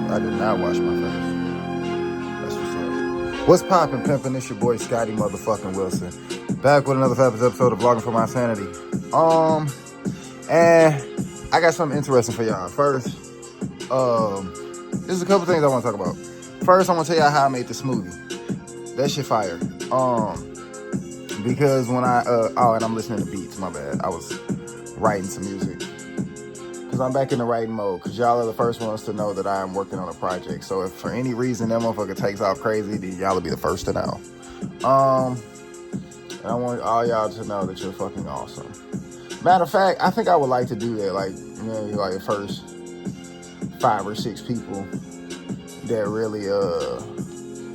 I did not wash my face. That's what's up. What's poppin', pimpin'? It's your boy Scotty motherfucking Wilson. Back with another fabulous episode of Vlogging for My Sanity. And I got something interesting for y'all. First, there's a couple things I want to talk about. First, I want to tell y'all how I made the smoothie. That shit fire. Because when and I'm listening to beats, my bad. I was writing some music. Because I'm back in the writing mode. Because y'all are the first ones to know that I am working on a project. So if for any reason that motherfucker takes off crazy, then y'all will be the first to know. And I want all y'all to know that you're fucking awesome. Matter of fact, I think I would like to do that. Like, maybe like the first 5 or 6 people that really,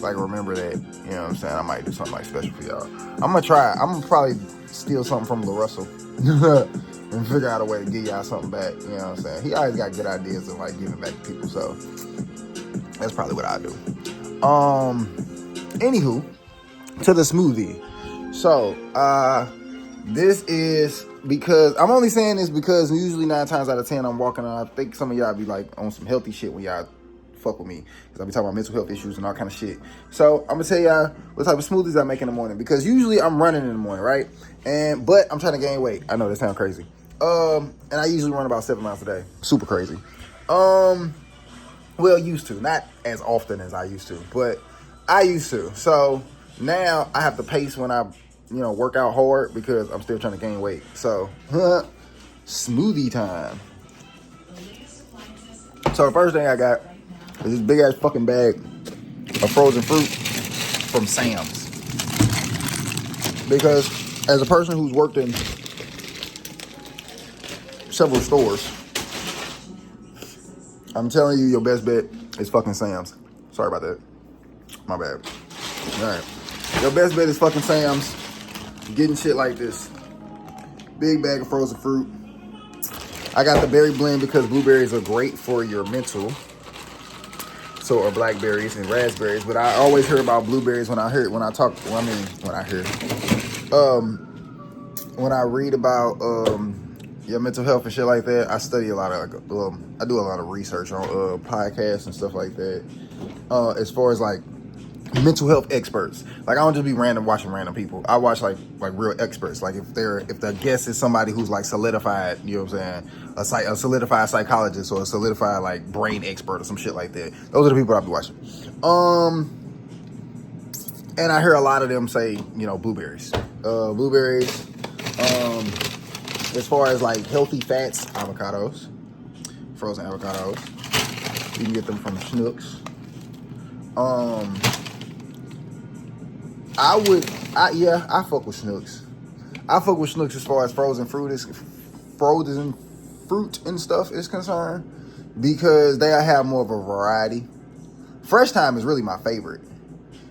like remember that. You know what I'm saying? I might do something like special for y'all. I'm gonna try. I'm gonna probably steal something from LaRussell and figure out a way to give y'all something back. You know what I'm saying? He always got good ideas of like giving back to people. So that's probably what I do. Anywho, to the smoothie. So, this is because I'm only saying this because usually 9 times out of 10 I'm walking on. I think some of y'all be like on some healthy shit when y'all fuck with me, because I be talking about mental health issues and all kind of shit. So I'm gonna tell y'all what type of smoothies I make in the morning, because usually I'm running in the morning, right? But I'm trying to gain weight. I know that sounds crazy. And I usually run about 7 miles a day. Super crazy. Well, used to, not as often as I used to, but I used to. So now I have to pace when I work out hard, because I'm still trying to gain weight. So smoothie time. So the first thing I got is this big ass fucking bag of frozen fruit from Sam's. Because as a person who's worked in several stores, I'm telling you, your best bet is fucking Sam's. Sorry about that. My bad. Alright. Your best bet is fucking Sam's. Getting shit like this. Big bag of frozen fruit. I got the berry blend because blueberries are great for your mental. So are blackberries and raspberries. But I always hear about blueberries when I read about your mental health and shit like that. I study a lot of I do a lot of research on podcasts and stuff like that. As far as like mental health experts. Like, I don't just be watching random people. I watch like real experts. Like if the guest is somebody who's like solidified, you know what I'm saying, a solidified psychologist or a solidified like brain expert or some shit like that. Those are the people I'll be watching. And I hear a lot of them say, blueberries. Blueberries. As far as like healthy fats, avocados, frozen avocados. You can get them from Schnucks. I fuck with Schnucks. I fuck with Schnucks as far as frozen fruit and stuff is concerned, because they have more of a variety. Fresh Time is really my favorite,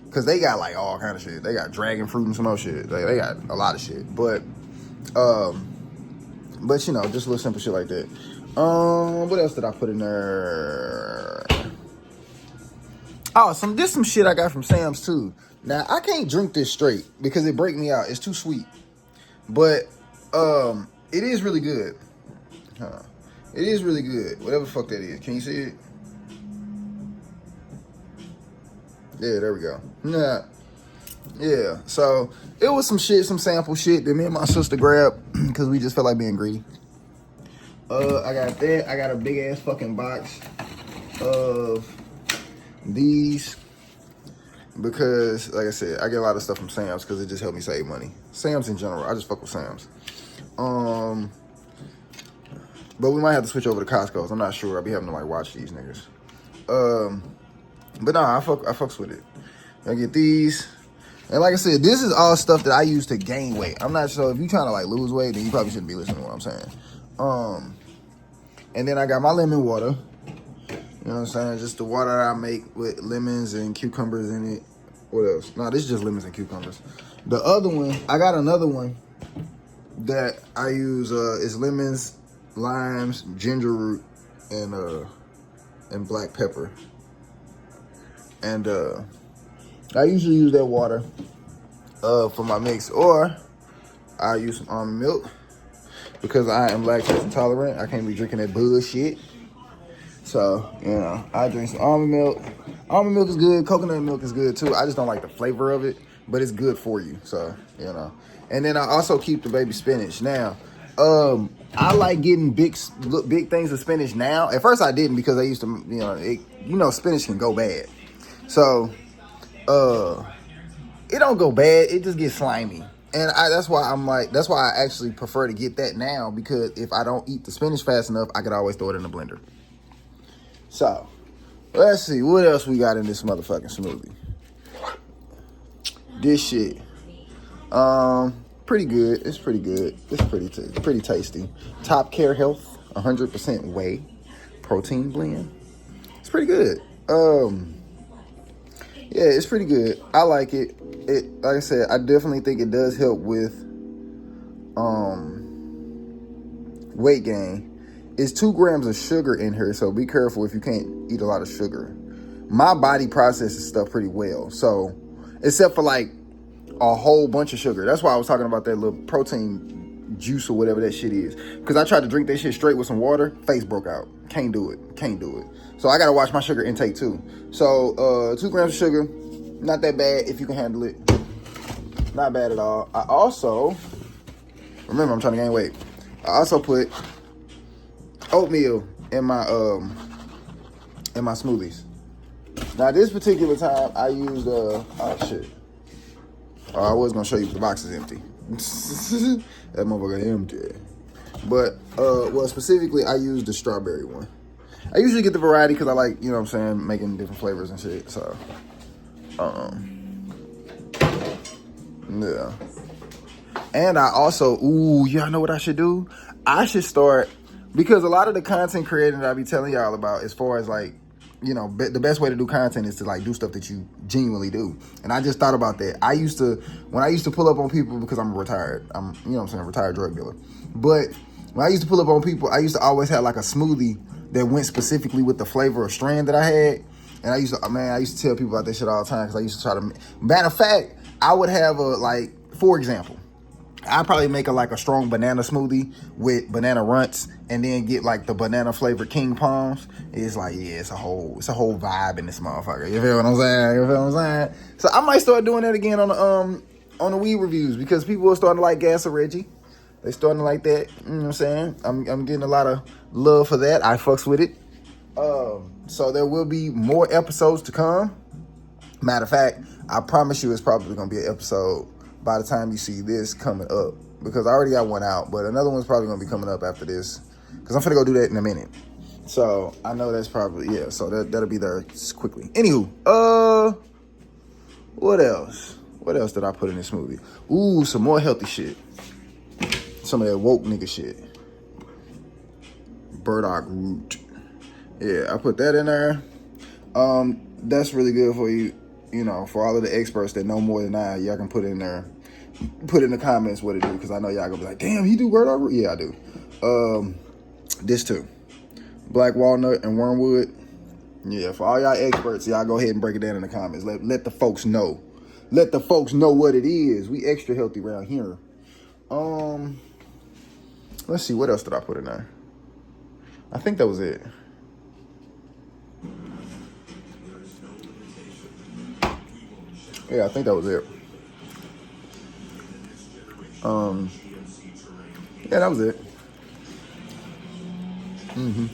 because they got like all kind of shit. They got dragon fruit and some other shit. They got a lot of shit, but just little simple shit like that. What else did I put in there? Oh, this some shit I got from Sam's too. Now, I can't drink this straight because it break me out. It's too sweet. But it is really good. It is really good. Whatever the fuck that is. Can you see it? Yeah, there we go. Nah. Yeah, so it was some sample shit that me and my sister grabbed because we just felt like being greedy. I got that. I got a big ass fucking box of these, because like I said, I get a lot of stuff from Sam's because it just helped me save money. Sam's in general, I just fuck with Sam's. But we might have to switch over to Costco's. I'm not sure. I'll be having to like watch these niggas. But nah, I fucks with it. I get these. And like I said, this is all stuff that I use to gain weight. I'm not sure if you're trying to like lose weight, then you probably shouldn't be listening to what I'm saying. And then I got my lemon water. You know what I'm saying? Just the water that I make with lemons and cucumbers in it. What else? No, this is just lemons and cucumbers. The other one, I got another one that I use is lemons, limes, ginger root, and black pepper. And I usually use that water for my mix, or I use some almond milk because I am lactose intolerant. I can't be drinking that bullshit. So, I drink some almond milk. Almond milk is good. Coconut milk is good too. I just don't like the flavor of it, but it's good for you. So, And then I also keep the baby spinach. Now, I like getting big things of spinach now. At first I didn't because I used to, spinach can go bad. So, it don't go bad. It just gets slimy. And that's why I actually prefer to get that now, because if I don't eat the spinach fast enough, I could always throw it in the blender. So, let's see. What else we got in this motherfucking smoothie? This shit. Pretty good. It's pretty good. It's pretty tasty. Top Care Health, 100% whey protein blend. It's pretty good. Yeah, it's pretty good. I like it. Like I said, I definitely think it does help with weight gain. It's 2 grams of sugar in here, so be careful if you can't eat a lot of sugar. My body processes stuff pretty well, so except for like a whole bunch of sugar. That's why I was talking about that little protein juice or whatever that shit is. Because I tried to drink that shit straight with some water, face broke out. Can't do it. So I gotta watch my sugar intake too. So 2 grams of sugar, not that bad if you can handle it. Not bad at all. I also, remember I'm trying to gain weight. I also put oatmeal in my smoothies. Now this particular time I used I was gonna show you the box is empty. That motherfucker empty. But specifically I used the strawberry one. I usually get the variety because I like, making different flavors and shit. So yeah. And I also, y'all know what I should do? I should start, because a lot of the content creating that I be telling y'all about, as far as like, the best way to do content is to like do stuff that you genuinely do. And I just thought about that. When I used to pull up on people, because I'm retired, retired drug dealer. But when I used to pull up on people, I used to always have like a smoothie that went specifically with the flavor of strand that I had. And I used to tell people about that shit all the time, because I used to try to, matter of fact, I would have for example, I'd probably make a strong banana smoothie with banana runts, and then get like the banana flavored King Palms. It's like, yeah, it's a whole vibe in this motherfucker. You feel what I'm saying? So I might start doing that again on the weed reviews, because people are starting to like Gas of Reggie. They starting to like that. You know what I'm saying? I'm getting a lot of love for that. I fucks with it. So there will be more episodes to come. Matter of fact, I promise you it's probably gonna be an episode by the time you see this coming up, because I already got one out, but another one's probably gonna be coming up after this, because I'm finna go do that in a minute. So I know that's probably, yeah, so that'll be there quickly. Anywho, what else? What else did I put in this smoothie? Ooh, some more healthy shit. Some of that woke nigga shit. Burdock root. Yeah, I put that in there. That's really good for you. For all of the experts that know more than I, y'all can put in there, put in the comments what it do, because I know y'all gonna be like, damn, he do burdock root? Yeah, I do. This too. Black walnut and wormwood. Yeah, for all y'all experts, y'all go ahead and break it down in the comments. Let the folks know. Let the folks know what it is. We extra healthy around here. Let's see, what else did I put in there? I think that was it. Yeah, I think that was it. Yeah, that was it. And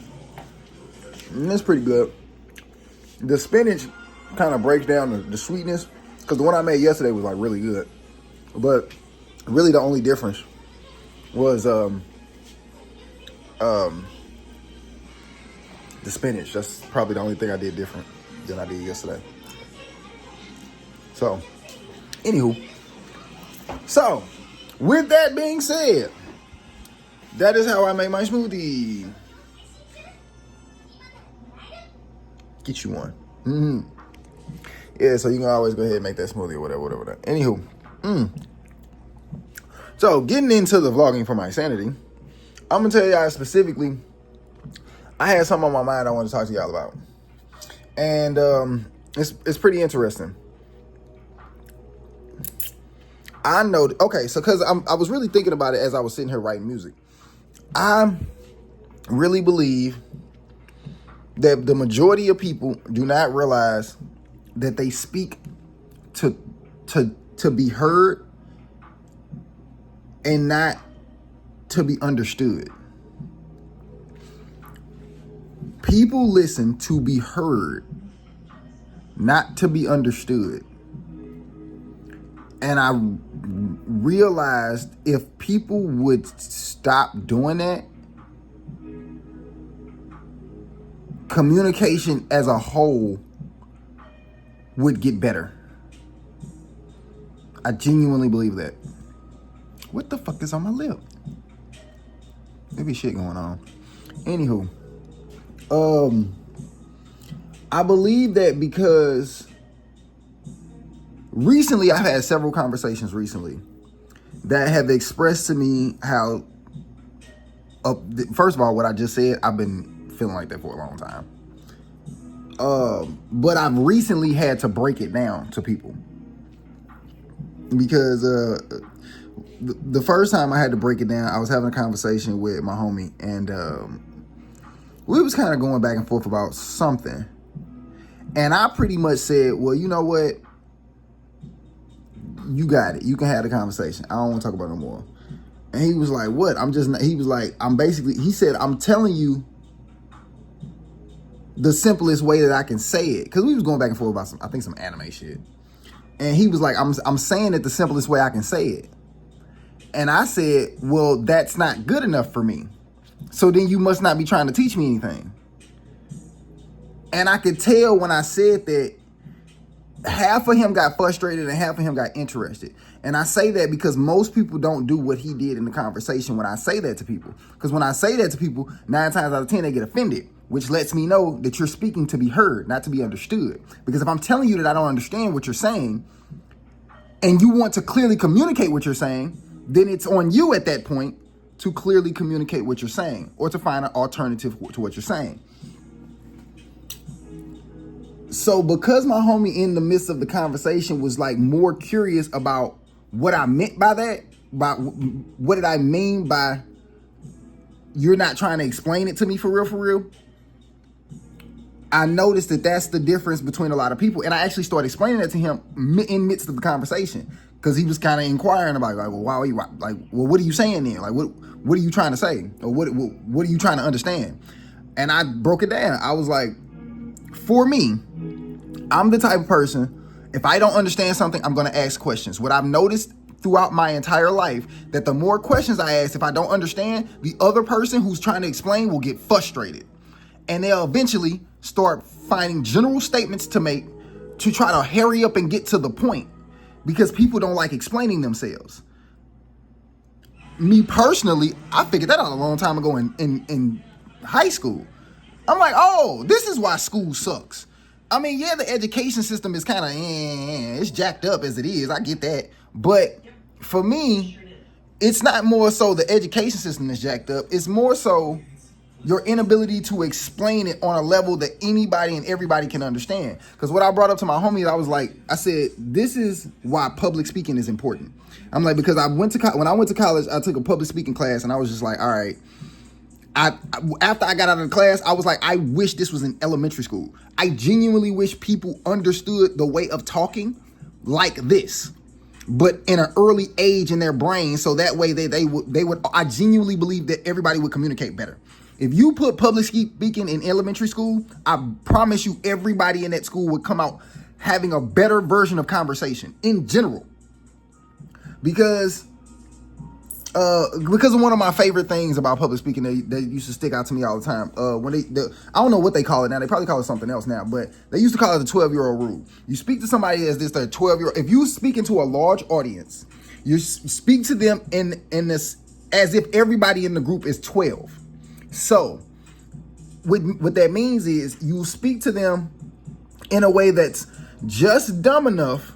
it's pretty good. The spinach kind of breaks down the sweetness, because the one I made yesterday was like really good. But really the only difference was the spinach. That's probably the only thing I did different than I did yesterday. So, anywho. So, with that being said, that is how I make my smoothie. Get you one. Yeah, so you can always go ahead and make that smoothie or whatever. Anywho. So, getting into the vlogging for My Sanity, I'm going to tell y'all specifically, I had something on my mind I want to talk to y'all about. And it's pretty interesting. I know, okay, so because I was really thinking about it as I was sitting here writing music. I really believe that the majority of people do not realize that they speak to be heard and not to be understood. People listen to be heard, not to be understood. And I realized if people would stop doing that, communication as a whole would get better. I genuinely believe that. What the fuck is on my lip? Maybe shit going on. Anywho, I believe that because recently I've had several conversations recently that have expressed to me how, first of all, what I just said, I've been feeling like that for a long time. But I've recently had to break it down to people because the first time I had to break it down, I was having a conversation with my homie, and we was kind of going back and forth about something. And I pretty much said, well, you know what? You got it. You can have the conversation. I don't want to talk about it no more. And he was like, what? He was like, he said, I'm telling you the simplest way that I can say it. Because we was going back and forth about some anime shit. And he was like, I'm saying it the simplest way I can say it. And I said, well, that's not good enough for me. So then you must not be trying to teach me anything. And I could tell when I said that, half of him got frustrated and half of him got interested. And I say that because most people don't do what he did in the conversation when I say that to people. Because when I say that to people, 9 times out of 10, they get offended, which lets me know that you're speaking to be heard, not to be understood. Because if I'm telling you that I don't understand what you're saying, and you want to clearly communicate what you're saying, then it's on you at that point to clearly communicate what you're saying or to find an alternative to what you're saying. So because my homie in the midst of the conversation was like more curious about what I meant by that, by what did I mean by you're not trying to explain it to me for real, I noticed that that's the difference between a lot of people. And I actually started explaining that to him in midst of the conversation because he was kind of inquiring about like, well, why are you like, well, what are you saying then? Like, what are you trying to say? Or what are you trying to understand? And I broke it down. I was like, for me, I'm the type of person, if I don't understand something, I'm going to ask questions. What I've noticed throughout my entire life, that the more questions I ask, if I don't understand, the other person who's trying to explain will get frustrated. And they'll eventually start finding general statements to make to try to hurry up and get to the point because people don't like explaining themselves. Me personally, I figured that out a long time ago in high school. I'm like, oh, this is why school sucks. I mean, yeah, the education system is kind of, it's jacked up as it is. I get that. But for me, it's not more so the education system is jacked up. It's more so your inability to explain it on a level that anybody and everybody can understand. Because what I brought up to my homies, I said, this is why public speaking is important. I'm like, because when I went to college, I took a public speaking class and I was just like, all right. After I got out of the class, I was like, I wish this was in elementary school. I genuinely wish people understood the way of talking like this, but in an early age in their brain, so that way they would. I genuinely believe that everybody would communicate better. If you put public speaking in elementary school, I promise you everybody in that school would come out having a better version of conversation in general. Because of one of my favorite things about public speaking that used to stick out to me all the time. I don't know what they call it now. They probably call it something else now, but they used to call it the 12-year-old rule. You speak to somebody as this, they're 12-year-old. If you speak into a large audience, you speak to them in this as if everybody in the group is 12. So what that means is you speak to them in a way that's just dumb enough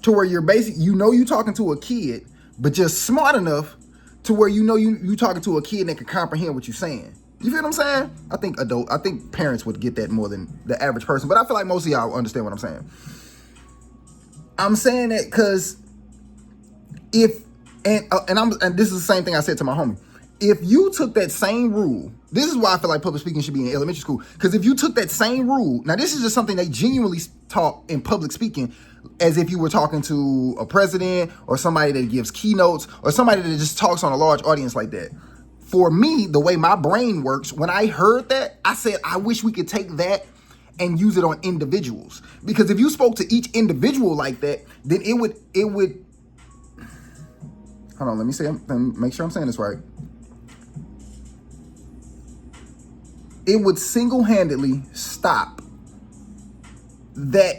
to where you're you're talking to a kid, but just smart enough to where you talking to a kid that can comprehend what you're saying. You feel what I'm saying? I think parents would get that more than the average person, but I feel like most of y'all understand what I'm saying. I'm saying that because and this is the same thing I said to my homie. if you took that same rule, this is why I feel like public speaking should be in elementary school. Because if you took that same rule, now this is just something they genuinely taught in public speaking, as if you were talking to a president or somebody that gives keynotes or somebody that just talks on a large audience like that. For me, the way my brain works, when I heard that, I said, I wish we could take that and use it on individuals. Because if you spoke to each individual like that, then it would, hold on, let me make sure I'm saying this right. It would single-handedly stop that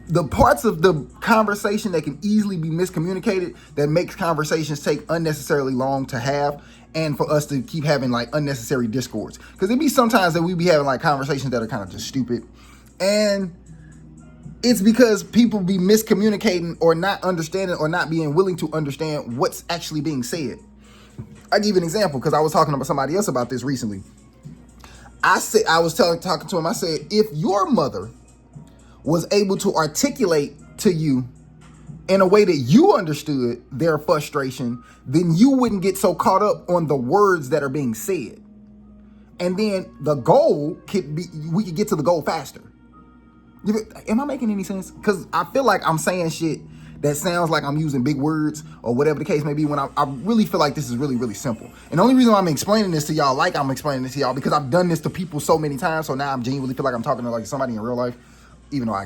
the parts of the conversation that can easily be miscommunicated, that makes conversations take unnecessarily long to have, and for us to keep having like unnecessary discords. Because it be sometimes that we be having like conversations that are kind of just stupid. And it's because people be miscommunicating or not understanding or not being willing to understand what's actually being said. I give you an example because I was talking about somebody else about this recently. Talking to him, I said, if your mother was able to articulate to you in a way that you understood their frustration, then you wouldn't get so caught up on the words that are being said. And then the goal we could get to the goal faster. Am I making any sense? Because I feel like I'm saying shit that sounds like I'm using big words or whatever the case may be, when I really feel like this is really, really simple. And the only reason why I'm explaining this to y'all like I'm explaining this to y'all, because I've done this to people so many times, so now I genuinely feel like I'm talking to like somebody in real life, even though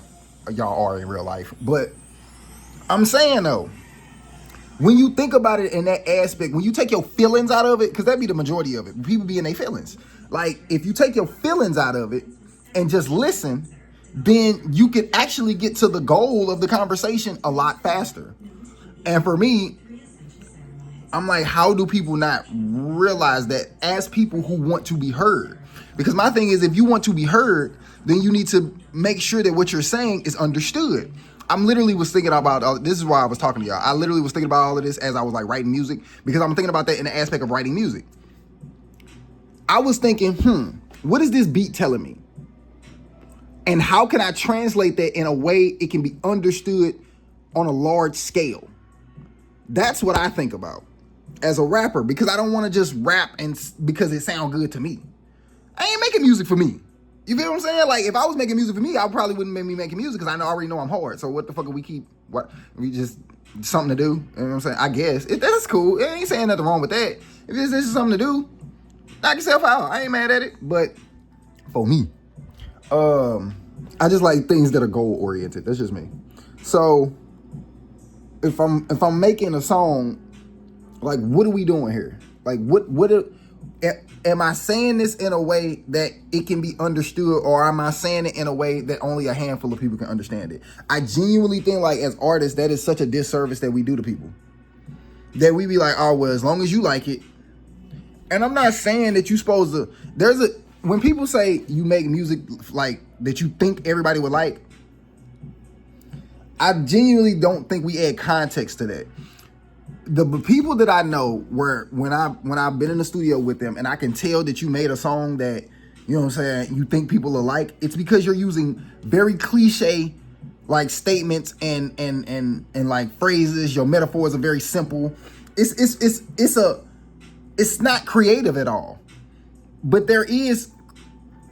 y'all are in real life. But I'm saying though, when you think about it in that aspect, when you take your feelings out of it, because that'd be the majority of it, people be in their feelings. Like, if you take your feelings out of it and just listen, then you could actually get to the goal of the conversation a lot faster. And for me, I'm like, how do people not realize that as people who want to be heard? Because my thing is, if you want to be heard, then you need to make sure that what you're saying is understood. I'm literally was thinking about, this is why I was talking to y'all. I literally was thinking about all of this as I was like writing music, because I'm thinking about that in the aspect of writing music. I was thinking, what is this beat telling me? And how can I translate that in a way it can be understood on a large scale? That's what I think about as a rapper, because I don't want to just rap and because it sounds good to me. I ain't making music for me. You feel what I'm saying? Like, if I was making music for me, I probably wouldn't make me making music, because I already know I'm hard. So what the fuck are we just something to do? You know what I'm saying? I guess. That's cool. I ain't saying nothing wrong with that. If this is something to do, knock yourself out. I ain't mad at it. But for me, I just like things that are goal oriented. That's just me. So if I'm making a song, like, what are we doing here? Like, am I saying this in a way that it can be understood, or am I saying it in a way that only a handful of people can understand it? I genuinely think, like, as artists, that is such a disservice that we do to people. That we be like, oh, well, as long as you like it. And I'm not saying that you're supposed to, when people say you make music like that you think everybody would like, I genuinely don't think we add context to that. The people that I know, where when I've been in the studio with them and I can tell that you made a song that, you know what I'm saying, you think people will like, it's because you're using very cliche like statements and like phrases. Your metaphors are very simple. It's not creative at all. But there is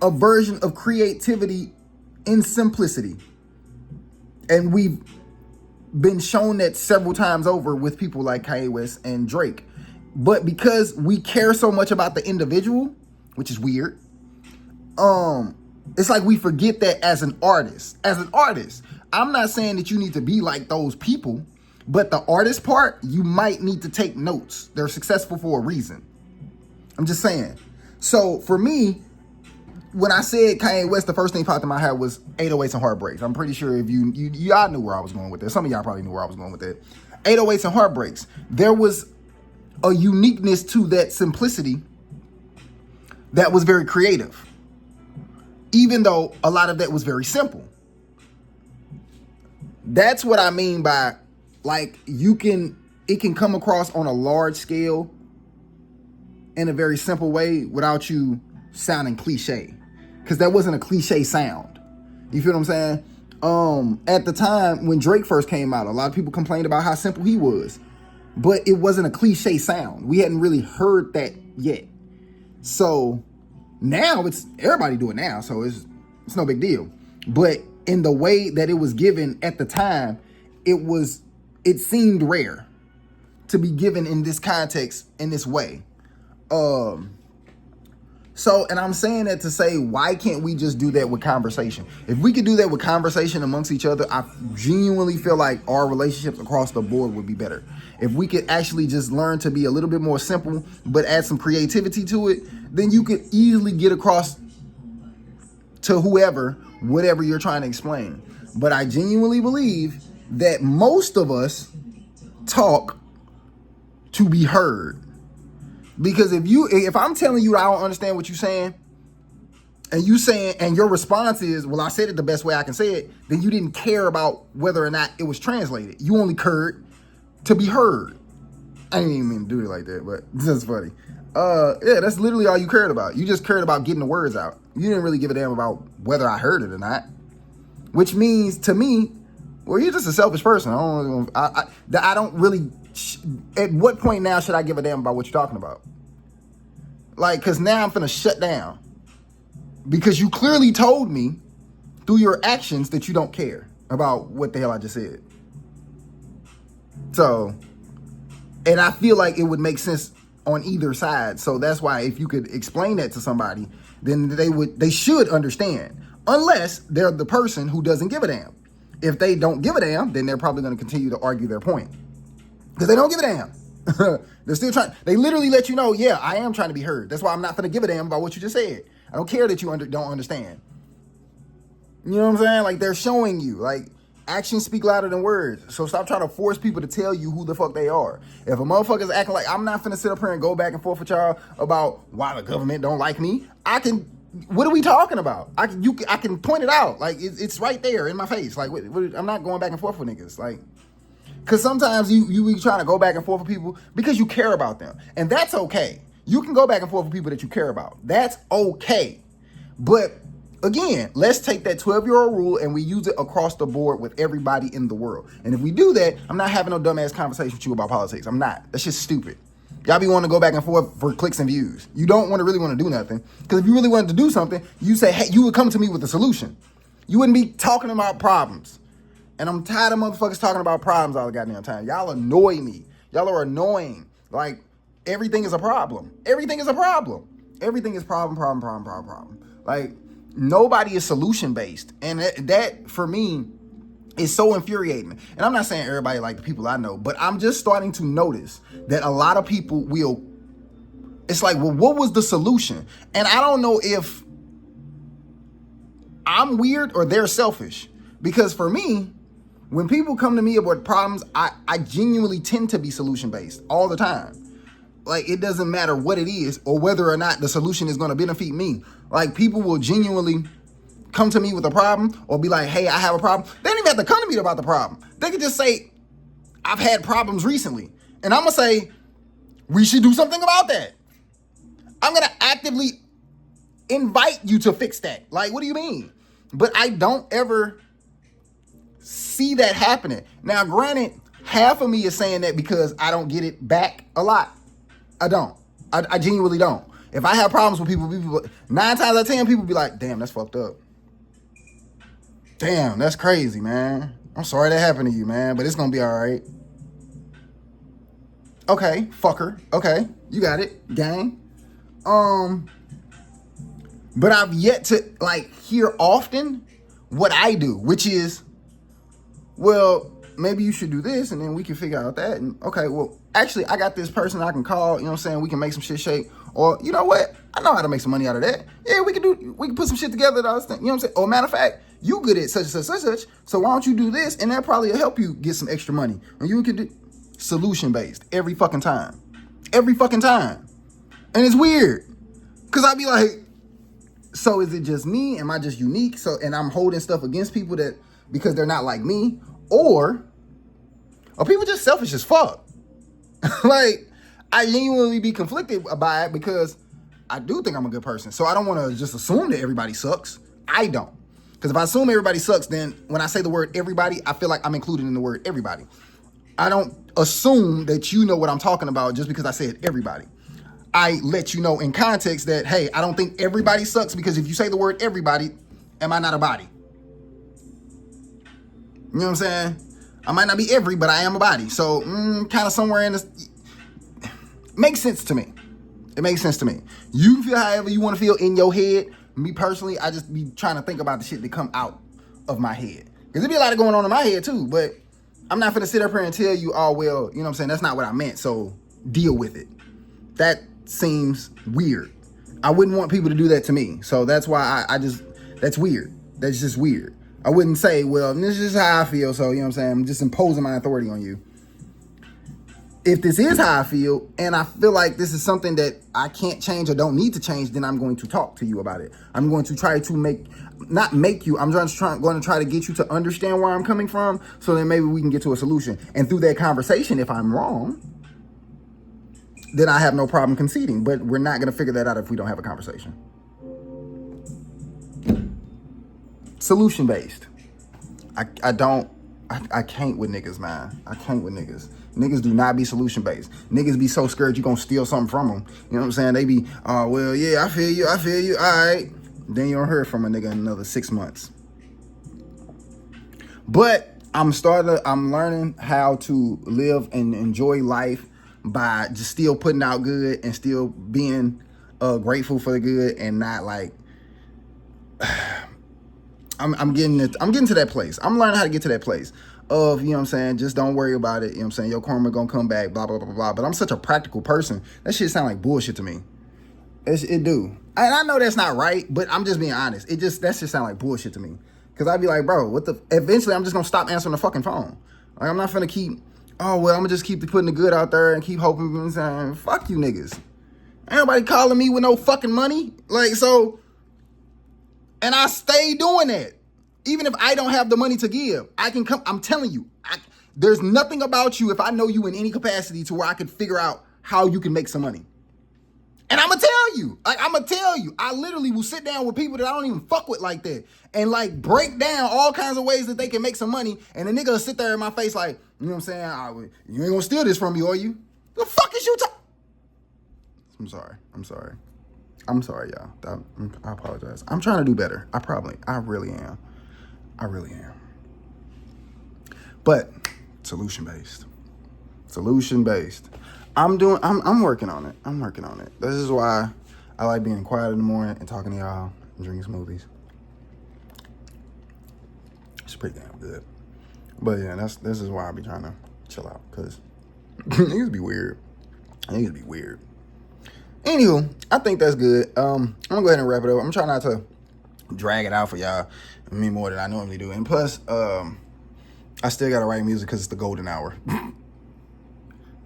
a version of creativity in simplicity. And we've been shown that several times over with people like Kanye West and Drake. But because we care so much about the individual, which is weird, it's like we forget that as an artist. I'm not saying that you need to be like those people, but the artist part, you might need to take notes. They're successful for a reason. I'm just saying. So for me, when I said Kanye West, the first thing popped in my head was 808s and Heartbreaks. I'm pretty sure if y'all knew where I was going with that. Some of y'all probably knew where I was going with that. 808s and Heartbreaks. There was a uniqueness to that simplicity that was very creative, even though a lot of that was very simple. That's what I mean by, like, it can come across on a large scale in a very simple way without you sounding cliche, because that wasn't a cliche sound. You feel what I'm saying? At the time when Drake first came out, a lot of people complained about how simple he was. but it wasn't a cliche sound. We hadn't really heard that yet. So now it's everybody do it now, so it's no big deal. But in the way that it was given at the time, it seemed rare to be given in this context in this way. So, and I'm saying that to say, why can't we just do that with conversation? If we could do that with conversation amongst each other, I genuinely feel like our relationships across the board would be better. If we could actually just learn to be a little bit more simple, but add some creativity to it, then you could easily get across to whoever, whatever you're trying to explain. But I genuinely believe that most of us talk to be heard. Because if I'm telling you I don't understand what you're saying, and your response is, well, I said it the best way I can say it, then you didn't care about whether or not it was translated. You only cared to be heard. I didn't even mean to do it like that, but this is funny. Yeah, that's literally all you cared about. You just cared about getting the words out. You didn't really give a damn about whether I heard it or not. Which means to me, well, you're just a selfish person. I don't really. At what point now should I give a damn about what you're talking about? Like, because now I'm finna shut down. Because you clearly told me through your actions that you don't care about what the hell I just said. So, and I feel like it would make sense on either side. So that's why if you could explain that to somebody, then they should understand. Unless they're the person who doesn't give a damn. If they don't give a damn, then they're probably going to continue to argue their point. Because they don't give a damn. They're still trying. They literally let you know, yeah, I am trying to be heard. That's why I'm not going to give a damn about what you just said. I don't care that you don't understand. You know what I'm saying? Like, they're showing you. Like, actions speak louder than words. So stop trying to force people to tell you who the fuck they are. If a motherfucker's acting like, I'm not finna sit up here and go back and forth with y'all about why the government don't like me. What are we talking about? I can point it out. Like, it's right there in my face. Like, I'm not going back and forth with niggas. Like, because sometimes you be trying to go back and forth with people because you care about them. And that's okay. You can go back and forth with people that you care about. That's okay. But again, let's take that 12-year-old rule and we use it across the board with everybody in the world. And if we do that, I'm not having no dumbass conversation with you about politics. I'm not. That's just stupid. Y'all be wanting to go back and forth for clicks and views. You don't really want to do nothing. Because if you really wanted to do something, you say, hey, you would come to me with a solution. You wouldn't be talking about problems. And I'm tired of motherfuckers talking about problems all the goddamn time. Y'all annoy me. Y'all are annoying. Like, everything is a problem. Everything is a problem. Everything is problem. Like, nobody is solution-based. And that, for me, is so infuriating. And I'm not saying everybody like the people I know, but I'm just starting to notice that a lot of people will, it's like, well, what was the solution? And I don't know if I'm weird or they're selfish. Because for me, when people come to me about problems, I genuinely tend to be solution-based all the time. Like, it doesn't matter what it is or whether or not the solution is going to benefit me. Like, people will genuinely come to me with a problem or be like, hey, I have a problem. They don't even have to come to me about the problem. They can just say, I've had problems recently. And I'm going to say, we should do something about that. I'm going to actively invite you to fix that. Like, what do you mean? But I don't ever see that happening. Now, granted, half of me is saying that because I don't get it back a lot. I don't. I genuinely don't. If I have problems with people, 9 times out of 10, people be like, damn, that's fucked up. Damn, that's crazy, man. I'm sorry that happened to you, man, but it's gonna be all right. Okay, fucker. Okay, you got it, gang. But I've yet to, like, hear often what I do, which is, well, maybe you should do this and then we can figure out that. And okay, well, actually, I got this person I can call, you know what I'm saying? We can make some shit shake. Or, you know what? I know how to make some money out of that. Yeah, we can put some shit together. You know what I'm saying? Or matter of fact, you good at such and such. So why don't you do this? And that probably will help you get some extra money. And you can do solution-based every fucking time. Every fucking time. And it's weird. Because I'd be like, so is it just me? Am I just unique? So, and I'm holding stuff against people that, because they're not like me? Or are people just selfish as fuck? Like, I genuinely be conflicted by it because I do think I'm a good person. So I don't want to just assume that everybody sucks. I don't. Because if I assume everybody sucks, then when I say the word everybody, I feel like I'm included in the word everybody. I don't assume that you know what I'm talking about just because I said everybody. I let you know in context that, hey, I don't think everybody sucks, because if you say the word everybody, am I not a body? You know what I'm saying? I might not be every, but I am a body. So kind of somewhere in this, makes sense to me. It makes sense to me. You can feel however you want to feel in your head. Me personally, I just be trying to think about the shit that come out of my head. Because there be a lot of going on in my head too, but I'm not finna sit up here and tell you, oh, well, you know what I'm saying? That's not what I meant, so deal with it. That seems weird. I wouldn't want people to do that to me. So that's why I just, that's weird. That's just weird. I wouldn't say, well, this is how I feel, so, you know what I'm saying? I'm just imposing my authority on you. If this is how I feel, and I feel like this is something that I can't change or don't need to change, then I'm going to talk to you about it. I'm going to try to going to try to get you to understand where I'm coming from, so that maybe we can get to a solution. And through that conversation, if I'm wrong, then I have no problem conceding. But we're not going to figure that out if we don't have a conversation. Solution-based. I can't with niggas, man. I can't with niggas. Niggas do not be solution-based. Niggas be so scared you gonna steal something from them. You know what I'm saying? They be, oh, well, yeah, I feel you, all right. Then you don't hear from a nigga in another 6 months. But I'm learning how to live and enjoy life by just still putting out good and still being grateful for the good, and not like, I'm getting to that place. I'm learning how to get to that place of, you know what I'm saying, just don't worry about it. You know what I'm saying? Your karma gonna come back, blah, blah, blah, blah. But I'm such a practical person. That shit sound like bullshit to me. It do. And I know that's not right, but I'm just being honest. That shit sound like bullshit to me. Cause I'd be like, bro, eventually I'm just gonna stop answering the fucking phone. Like, I'm not finna keep, oh, well, I'm gonna just keep putting the good out there and keep hoping, you know what I'm saying? Fuck you niggas. Ain't nobody calling me with no fucking money. Like, so, and I stay doing that. Even if I don't have the money to give, I can come. I'm telling you, there's nothing about you, if I know you in any capacity, to where I could figure out how you can make some money. And I'm going to tell you. I literally will sit down with people that I don't even fuck with like that, and like break down all kinds of ways that they can make some money. And the nigga will sit there in my face like, you know what I'm saying? You ain't going to steal this from me, are you? The fuck is you talking? I'm sorry, y'all. I apologize. I'm trying to do better. I really am. But solution-based. I'm working on it. This is why I like being quiet in the morning and talking to y'all and drinking smoothies. It's pretty damn good. But yeah, this is why I be trying to chill out, because niggas be weird. Anywho, I think that's good. I'm gonna go ahead and wrap it up. I'm trying not to drag it out for y'all more than I normally do. And plus, I still gotta write music because it's the golden hour.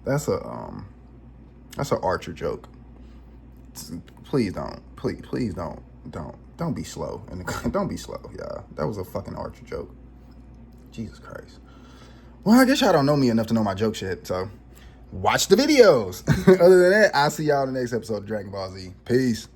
That's a Archer joke. Please don't be slow. Don't be slow, y'all. That was a fucking Archer joke. Jesus Christ. Well, I guess y'all don't know me enough to know my joke shit, so watch the videos. Other than that, I'll see y'all in the next episode of Dragon Ball Z. Peace.